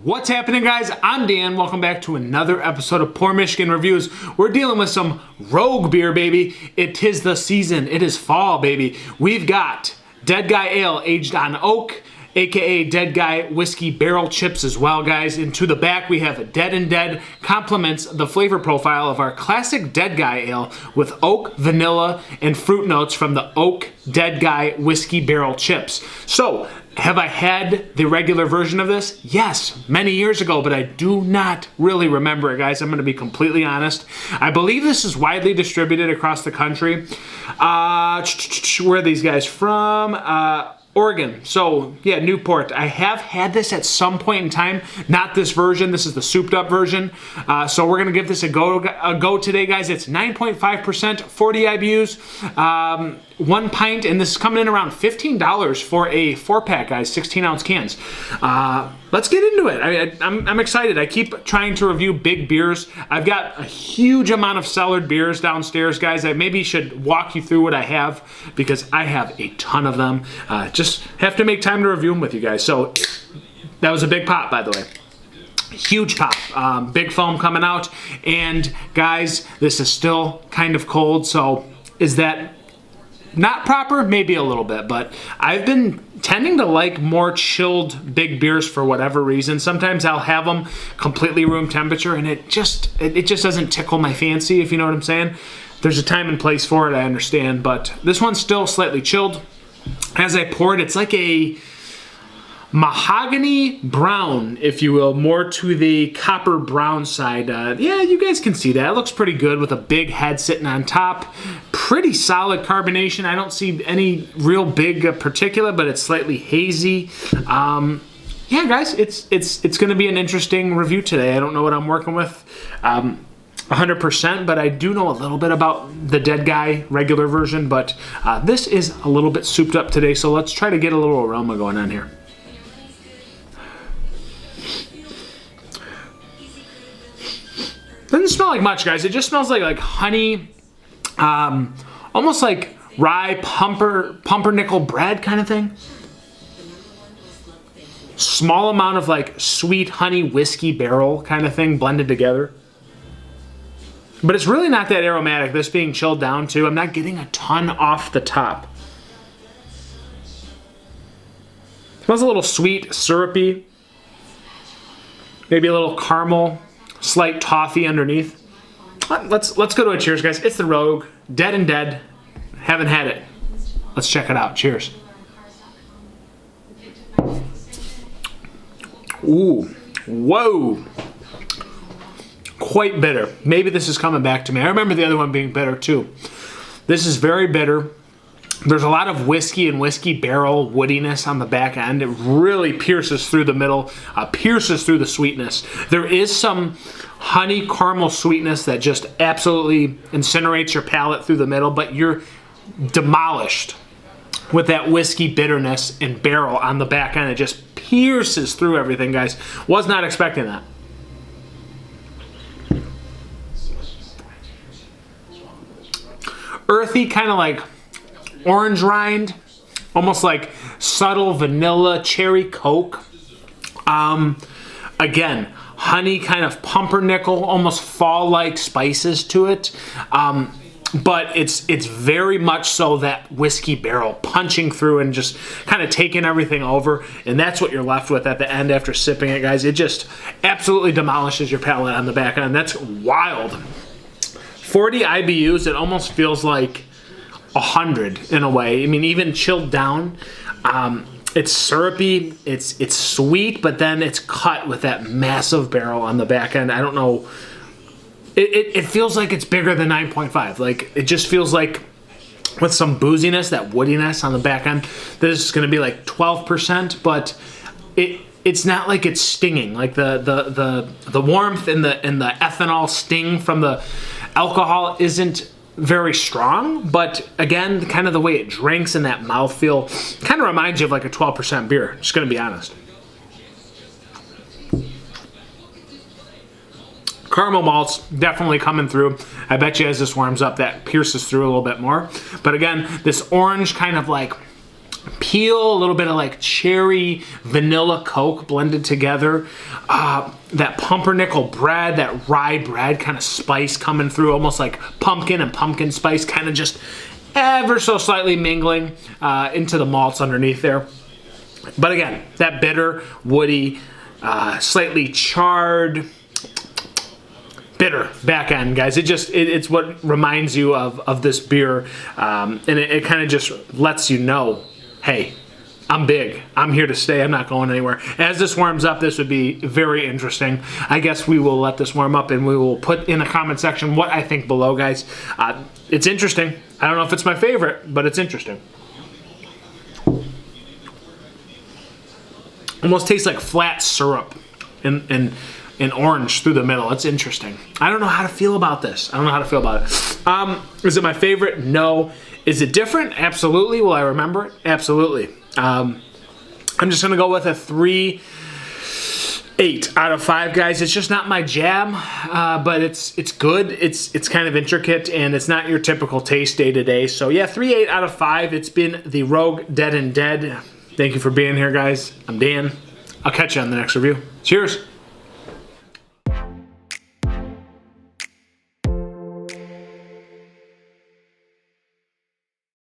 What's happening, guys? I'm Dan. Welcome back to another episode of Poor Michigan Reviews. We're dealing with some Rogue beer, baby. It is the season. It is fall, baby. We've got Dead Guy Ale aged on oak, aka Dead Guy Whiskey Barrel Chips as well, guys. And to the back, we have Dead and Dead. Complements the flavor profile of our classic Dead Guy Ale with oak, vanilla, and fruit notes from the Oak Dead Guy Whiskey Barrel Chips. So, have I had the regular version of this? Yes, many years ago, but I do not really remember it, guys. I'm going to be completely honest. I believe this is widely distributed across the country. Where are these guys from? Oregon. So, yeah, Newport. I have had this at some point in time. Not this version. This is the souped up version. So we're going to give this a go today, guys. It's 9.5%, 40 IBUs, 1 pint, and this is coming in around $15 for a 4-pack, guys, 16-ounce cans. Let's get into it. I'm excited. I keep trying to review big beers. I've got a huge amount of cellared beers downstairs, guys. I maybe should walk you through what I have because I have a ton of them. Just have to make time to review them with you guys. So that was a big pop, by the way. Huge pop. Big foam coming out. And guys, this is still kind of cold. So is that not proper? Maybe a little bit, but I've been tending to like more chilled big beers for whatever reason. Sometimes I'll have them completely room temperature and it just doesn't tickle my fancy, if you know what I'm saying. There's a time and place for it, I understand, but this one's still slightly chilled. As I pour it, it's like a mahogany brown, if you will, more to the copper brown side. Yeah, you guys can see that. It looks pretty good with a big head sitting on top. Pretty solid carbonation. I don't see any real big particulate, but it's slightly hazy. Yeah, guys, it's going to be an interesting review today. I don't know what I'm working with 100%, but I do know a little bit about the Dead Guy regular version, but this is a little bit souped up today, so let's try to get a little aroma going on here. Doesn't smell like much, guys. It just smells like honey, almost like rye pumpernickel bread kind of thing. Small amount of like sweet honey whiskey barrel kind of thing blended together. But it's really not that aromatic, this being chilled down too. I'm not getting a ton off the top. Smells a little sweet, syrupy. Maybe a little caramel. Slight toffee underneath. Let's go to a cheers, guys. It's the Rogue. Dead and Dead. Haven't had it. Let's check it out. Cheers. Ooh. Whoa. Quite bitter. Maybe this is coming back to me. I remember the other one being bitter too. This is very bitter. There's a lot of whiskey and whiskey barrel woodiness on the back end. It really pierces through the middle, pierces through the sweetness. There is some honey caramel sweetness that just absolutely incinerates your palate through the middle, but you're demolished with that whiskey bitterness and barrel on the back end. It just pierces through everything, guys. Was not expecting that. Earthy, kind of like orange rind, almost like subtle vanilla cherry coke. Again, honey, kind of pumpernickel, almost fall-like spices to it. But it's very much so that whiskey barrel punching through and just kind of taking everything over. And that's what you're left with at the end after sipping it, guys. It just absolutely demolishes your palate on the back end. That's wild. 40 IBUs, it almost feels like 100 in a way. I mean, even chilled down, it's syrupy, it's sweet, but then it's cut with that massive barrel on the back end. I don't know. It feels like it's bigger than 9.5. Like, it just feels like with some booziness, that woodiness on the back end, this is going to be like 12%, but it's not like it's stinging. Like the warmth and the ethanol sting from the alcohol isn't very strong, but again, kind of the way it drinks and that mouthfeel kind of reminds you of like a 12% beer. Just gonna be honest. Caramel malts definitely coming through. I bet you as this warms up, that pierces through a little bit more. But again, this orange kind of like peel, a little bit of like cherry vanilla Coke blended together. That pumpernickel bread, that rye bread kind of spice coming through, almost like pumpkin and pumpkin spice, kind of just ever so slightly mingling into the malts underneath there. But again, that bitter, woody, slightly charred, bitter back end, guys. It's what reminds you of this beer, and it kind of just lets you know, hey, I'm big. I'm here to stay. I'm not going anywhere. As this warms up, this would be very interesting. I guess we will let this warm up, and we will put in the comment section what I think below, guys. It's interesting. I don't know if it's my favorite, but it's interesting. Almost tastes like flat syrup and orange through the middle. It's interesting. I don't know how to feel about this. I don't know how to feel about it. Is it my favorite? No. Is it different? Absolutely. Will I remember it? Absolutely. I'm just going to go with a 3.8 out of 5, guys. It's just not my jam, but it's good. It's kind of intricate, and it's not your typical taste day to day. So yeah, 3.8 out of 5. It's been the Rogue Dead and Dead. Thank you for being here, guys. I'm Dan. I'll catch you on the next review. Cheers.